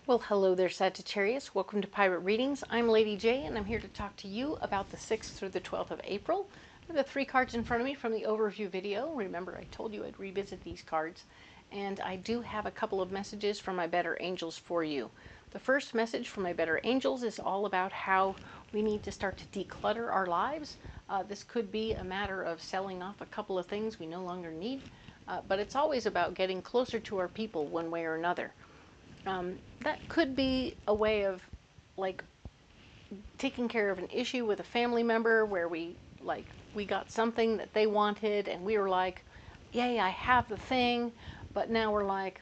Well, hello there, Sagittarius. Welcome to Pirate Readings. I'm Lady J, and I'm here to talk to you about the 6th through the 12th of April. I have the 3 cards in front of me from the overview video. Remember, I told you I'd revisit these cards. And I do have a couple of messages from my better angels for you. The first message from my better angels is all about how we need to start to declutter our lives. This could be a matter of selling off a couple of things we no longer need, but it's always about getting closer to our people one way or another. That could be a way of like taking care of an issue with a family member where we got something that they wanted and we were like, yay, I have the thing, but now we're like,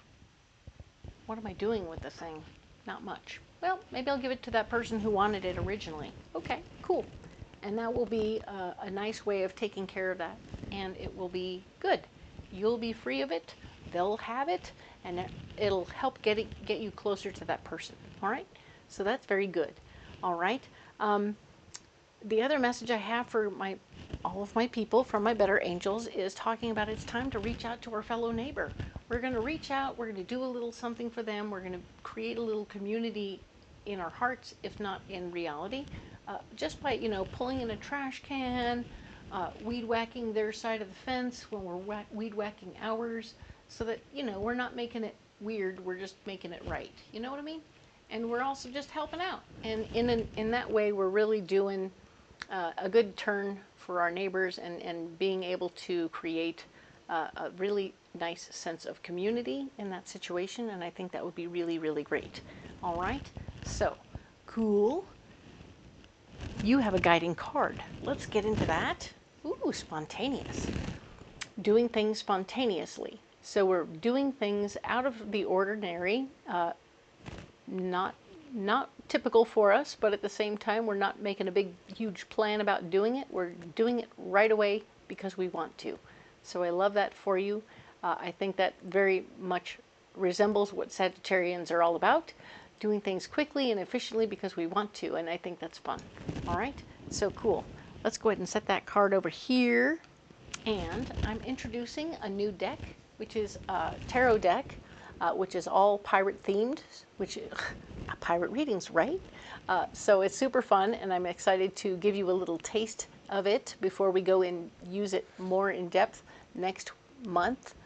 what am I doing with the thing? Not much. Well, maybe I'll give it to that person who wanted it originally. Okay, cool. And that will be a nice way of taking care of that, and it will be good. You'll be free of it, they'll have it, and it'll help get you closer to that person. All right, so that's very good. All right, the other message I have for all of my people from my better angels is talking about it's time to reach out to our fellow neighbor. We're going to reach out, we're going to do a little something for them, we're going to create a little community in our hearts, if not in reality, just by, pulling in a trash can, weed whacking their side of the fence when we're weed whacking ours, so that, we're not making it weird, we're just making it right. You know what I mean? And we're also just helping out. And in that way, we're really doing a good turn for our neighbors and being able to create a really nice sense of community in that situation. And I think that would be really, really great. All right. So, cool. You have a guiding card. Let's get into that. Ooh, spontaneous. Doing things spontaneously. So we're doing things out of the ordinary, not typical for us, but at the same time, we're not making a big, huge plan about doing it. We're doing it right away because we want to. So I love that for you. I think that very much resembles what Sagittarians are all about. Doing things quickly and efficiently because we want to, and I think that's fun. All right, so cool. Let's go ahead and set that card over here. And I'm introducing a new deck, which is a tarot deck, which is all pirate themed, which pirate readings, right? So it's super fun, and I'm excited to give you a little taste of it before we go and use it more in depth next month.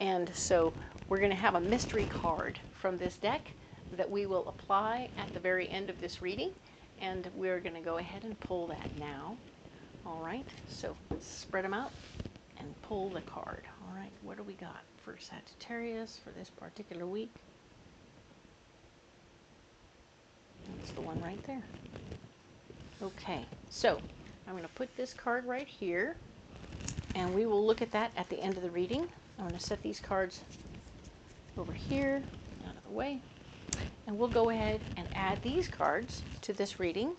And so we're going to have a mystery card from this deck that we will apply at the very end of this reading, and we're going to go ahead and pull that now. All right, so let's spread them out and pull the card. All right, what do we got for Sagittarius for this particular week? That's the one right there. Okay, so I'm going to put this card right here, and we will look at that at the end of the reading. I'm going to set these cards over here, out of the way, and we'll go ahead and add these cards to this reading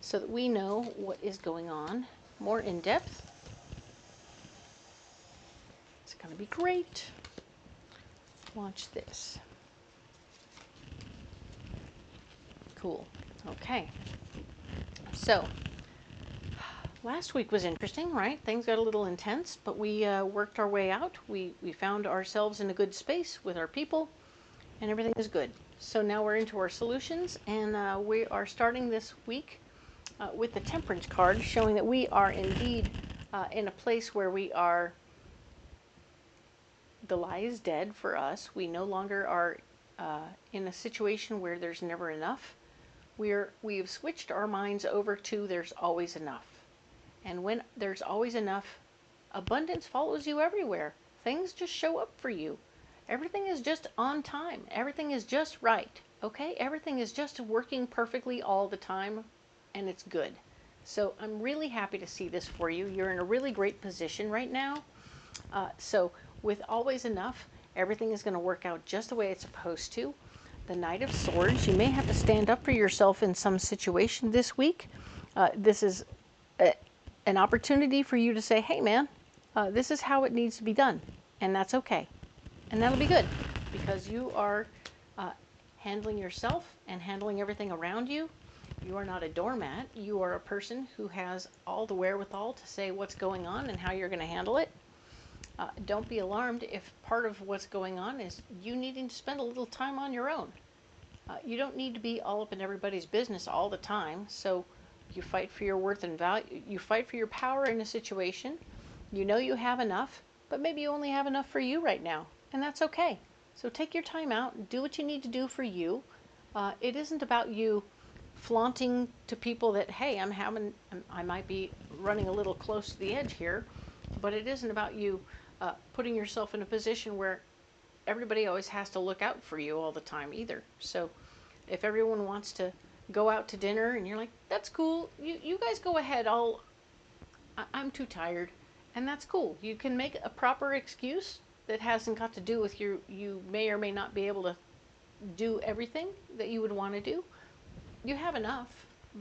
so that we know what is going on more in depth. It's going to be great. Watch this. Cool. Okay. So, last week was interesting, right? Things got a little intense, but we worked our way out. We found ourselves in a good space with our people, and everything is good. So now we're into our solutions, and we are starting this week with the Temperance card, showing that we are indeed in a place where we are, the lie is dead for us. We no longer are in a situation where there's never enough. We've switched our minds over to there's always enough. And when there's always enough, abundance follows you everywhere. Things just show up for you. Everything is just on time. Everything is just right. Okay? Everything is just working perfectly all the time, and it's good. So I'm really happy to see this for you. You're in a really great position right now. So with always enough, everything is going to work out just the way it's supposed to. The Knight of Swords, you may have to stand up for yourself in some situation this week. This is an opportunity for you to say, hey man, this is how it needs to be done. And that's okay. And that'll be good because you are handling yourself and handling everything around you. You are not a doormat. You are a person who has all the wherewithal to say what's going on and how you're going to handle it. Don't be alarmed if part of what's going on is you needing to spend a little time on your own. You don't need to be all up in everybody's business all the time. So you fight for your worth and value. You fight for your power in a situation. You know you have enough, but maybe you only have enough for you right now, and that's okay. So take your time out and do what you need to do for you. It isn't about you flaunting to people that, hey, I might be running a little close to the edge here, but it isn't about you putting yourself in a position where everybody always has to look out for you all the time either. So if everyone wants to go out to dinner and you're like, that's cool, you guys go ahead, I'm too tired, and that's cool. You can make a proper excuse that hasn't got to do with you may or may not be able to do everything that you would want to do. You have enough,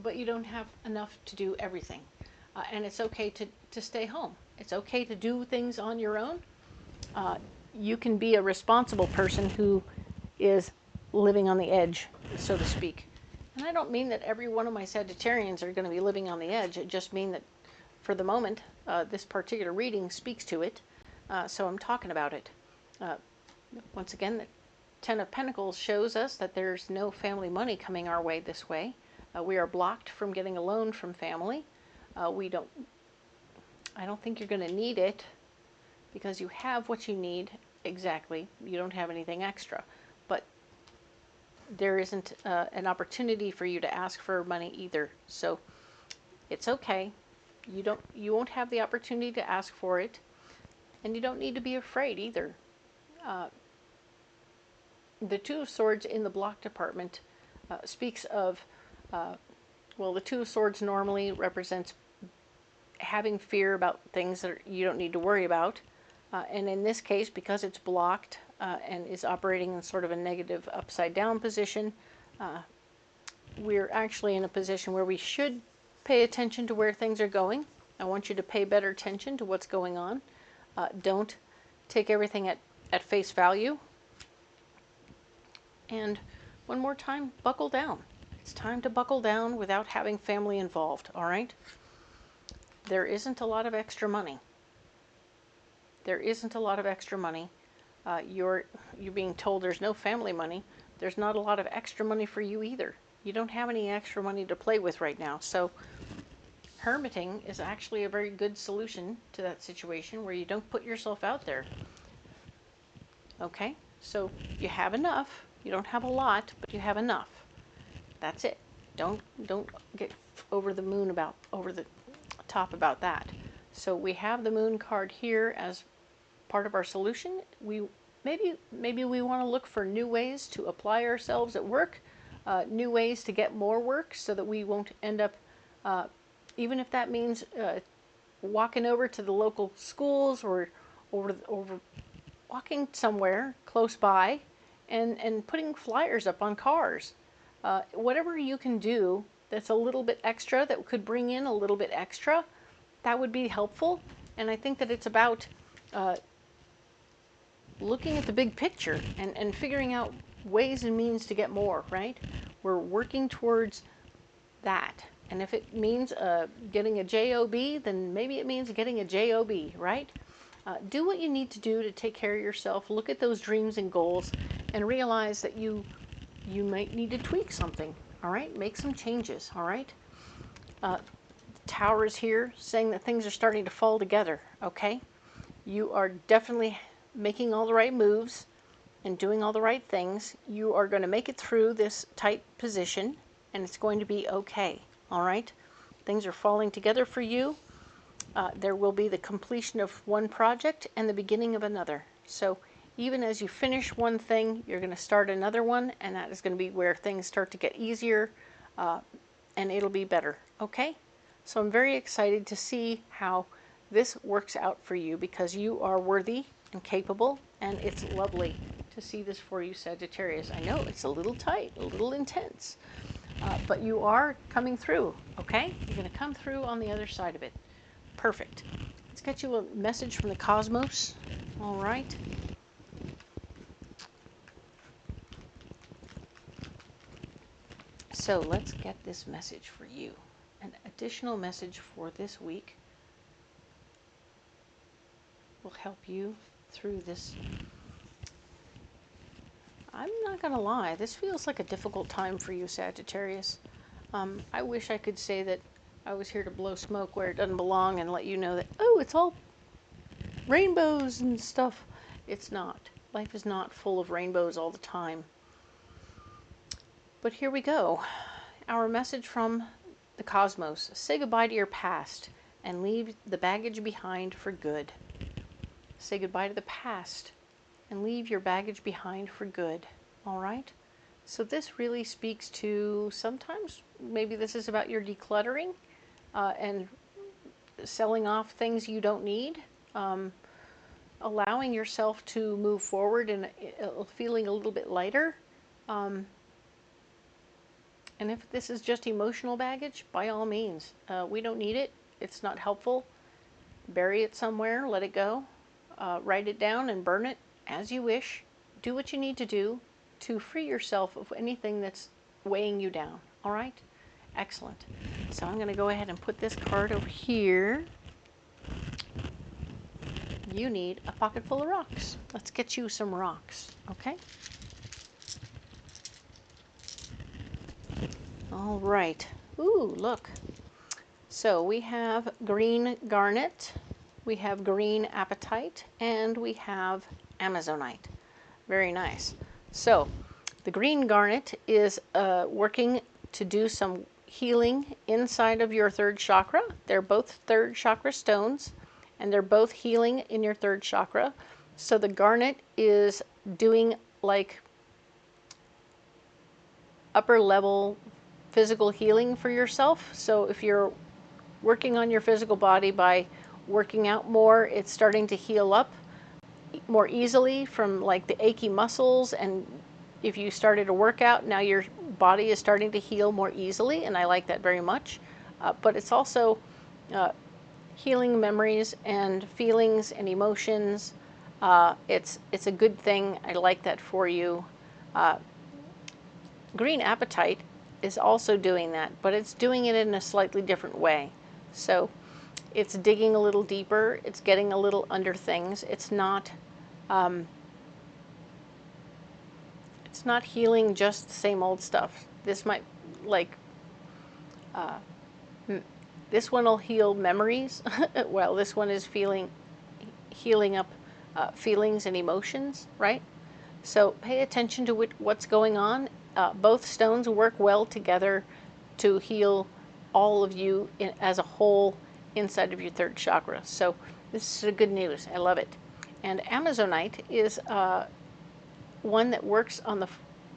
but you don't have enough to do everything. And it's okay to stay home. It's okay to do things on your own. You can be a responsible person who is living on the edge, so to speak. And I don't mean that every one of my Sagittarians are going to be living on the edge. It just means that for the moment, this particular reading speaks to it. So I'm talking about it. Once again, the Ten of Pentacles shows us that there's no family money coming our way this way. We are blocked from getting a loan from family. I don't think you're going to need it because you have what you need exactly. You don't have anything extra. But there isn't an opportunity for you to ask for money either. So it's okay. You won't have the opportunity to ask for it, and you don't need to be afraid either. The Two of Swords in the block department speaks of, well, the Two of Swords normally represents having fear about things that you don't need to worry about. And in this case, because it's blocked and is operating in sort of a negative upside down position, we're actually in a position where we should pay attention to where things are going. I want you to pay better attention to what's going on. Don't take everything at face value. And one more time, buckle down. It's time to buckle down without having family involved, all right? There isn't a lot of extra money. There isn't a lot of extra money. You're being told there's no family money. There's not a lot of extra money for you either. You don't have any extra money to play with right now. So hermiting is actually a very good solution to that situation where you don't put yourself out there. Okay? So you have enough. You don't have a lot, but you have enough. That's it. Don't get over the top about that. So we have the Moon card here as part of our solution. Maybe we want to look for new ways to apply ourselves at work, new ways to get more work so that we won't end up, even if that means walking over to the local schools or walking somewhere close by and putting flyers up on cars. Whatever you can do that's a little bit extra, that could bring in a little bit extra, that would be helpful. And I think that it's about looking at the big picture and figuring out ways and means to get more, right? We're working towards that. And if it means getting a job, then maybe it means getting a job, right? Do what you need to do to take care of yourself. Look at those dreams and goals and realize that you might need to tweak something, all right? Make some changes, all right? The Tower is here saying that things are starting to fall together, okay? You are definitely making all the right moves and doing all the right things. You are going to make it through this tight position, and it's going to be okay, all right? Things are falling together for you. There will be the completion of one project and the beginning of another. So even as you finish one thing, you're going to start another one, and that is going to be where things start to get easier, and it'll be better, okay? So I'm very excited to see how this works out for you, because you are worthy and capable, and it's lovely to see this for you, Sagittarius. I know it's a little tight, a little intense, but you are coming through, okay? You're going to come through on the other side of it. Perfect. Let's get you a message from the cosmos. All right. So let's get this message for you. An additional message for this week will help you through this I'm not going to lie, this feels like a difficult time for you, Sagittarius. I wish I could say that I was here to blow smoke where it doesn't belong and let you know that, oh, it's all rainbows and stuff. It's not. Life is not full of rainbows all the time. But here we go. Our message from the cosmos. Say goodbye to your past and leave the baggage behind for good. Say goodbye to the past and leave your baggage behind for good. All right? So this really speaks to, sometimes maybe this is about your decluttering and selling off things you don't need, allowing yourself to move forward and feeling a little bit lighter. And if this is just emotional baggage, by all means, we don't need it. It's not helpful. Bury it somewhere, let it go, write it down and burn it as you wish. Do what you need to do to free yourself of anything that's weighing you down. All right? Excellent. So I'm going to go ahead and put this card over here. You need a pocket full of rocks. Let's get you some rocks, okay? All right. Ooh, look. So we have green garnet, we have green apatite, and we have amazonite. Very nice. So the green garnet is working to do some healing inside of your third chakra. They're both third chakra stones, and they're both healing in your third chakra. So the garnet is doing like upper level physical healing for yourself. So if you're working on your physical body by working out more, it's starting to heal up more easily from like the achy muscles. And if you started a workout, now your body is starting to heal more easily, and I like that very much. But it's also healing memories and feelings and emotions. It's a good thing. I like that for you. Green apatite is also doing that, but it's doing it in a slightly different way. So it's digging a little deeper. It's getting a little under things. It's not healing just the same old stuff. This might, like, this one will heal memories. Well, this one is healing up feelings and emotions, right? So pay attention to what's going on. Both stones work well together to heal all of you as a whole inside of your third chakra. So this is good news. I love it. And amazonite is one that works on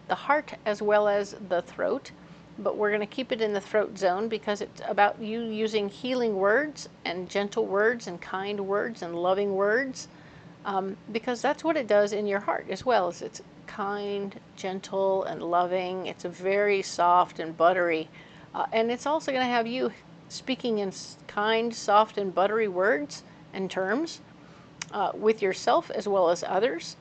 the heart as well as the throat, but we're going to keep it in the throat zone because it's about you using healing words and gentle words and kind words and loving words, because that's what it does in your heart as well. As it's kind, gentle, and loving. It's a very soft and buttery, and it's also going to have you speaking in kind, soft, and buttery words and terms with yourself as well as others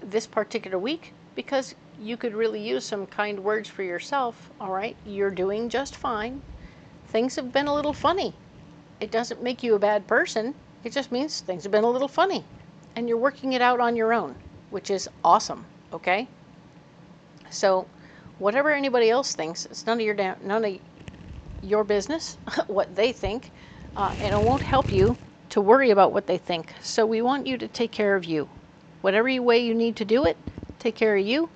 this particular week, because you could really use some kind words for yourself. All right, you're doing just fine. Things have been a little funny. It doesn't make you a bad person. It just means things have been a little funny, and you're working it out on your own, which is awesome. Okay, so whatever anybody else thinks, it's none of your business what they think, and it won't help you to worry about what they think. So we want you to take care of you. Whatever way you need to do it, take care of you,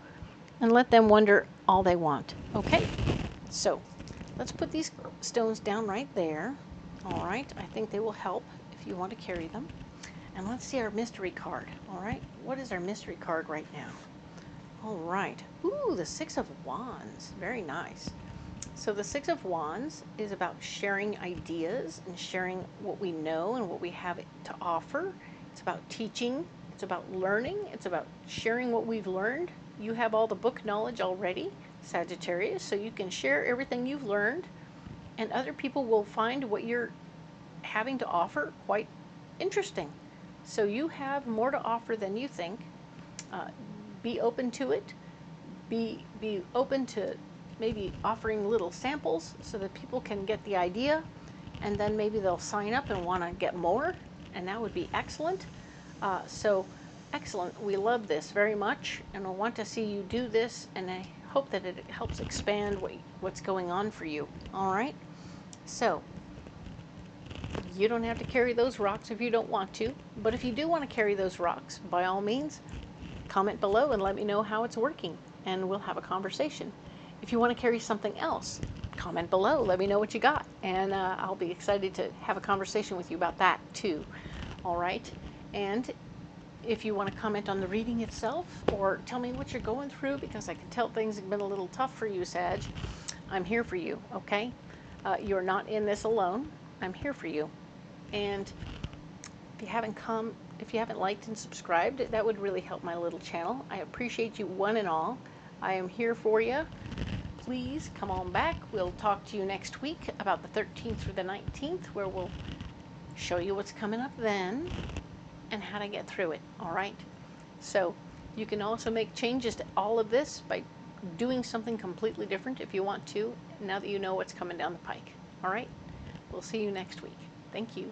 and let them wonder all they want. Okay, so let's put these stones down right there. All right, I think they will help if you want to carry them. And let's see our mystery card. All right, what is our mystery card right now? All right, ooh, the Six of Wands, very nice. So the Six of Wands is about sharing ideas and sharing what we know and what we have to offer. It's about teaching, it's about learning, it's about sharing what we've learned. You have all the book knowledge already, Sagittarius, so you can share everything you've learned, and other people will find what you're having to offer quite interesting. So you have more to offer than you think. Be open to it. Be open to maybe offering little samples so that people can get the idea, and then maybe they'll sign up and want to get more, and that would be excellent. So Excellent. We love this very much, and I want to see you do this, and I hope that it helps expand what's going on for you. All right? So, you don't have to carry those rocks if you don't want to, but if you do want to carry those rocks, by all means, comment below and let me know how it's working, and we'll have a conversation. If you want to carry something else, comment below. Let me know what you got, and I'll be excited to have a conversation with you about that too. All right? And if you want to comment on the reading itself or tell me what you're going through, because I can tell things have been a little tough for you, Sag, I'm here for you, okay? You're not in this alone. I'm here for you. And if you haven't liked and subscribed, that would really help my little channel. I appreciate you one and all. I am here for you. Please come on back. We'll talk to you next week about the 13th through the 19th, where we'll show you what's coming up then and how to get through it. All right? So you can also make changes to all of this by doing something completely different if you want to, now that you know what's coming down the pike. All right? We'll see you next week. Thank you.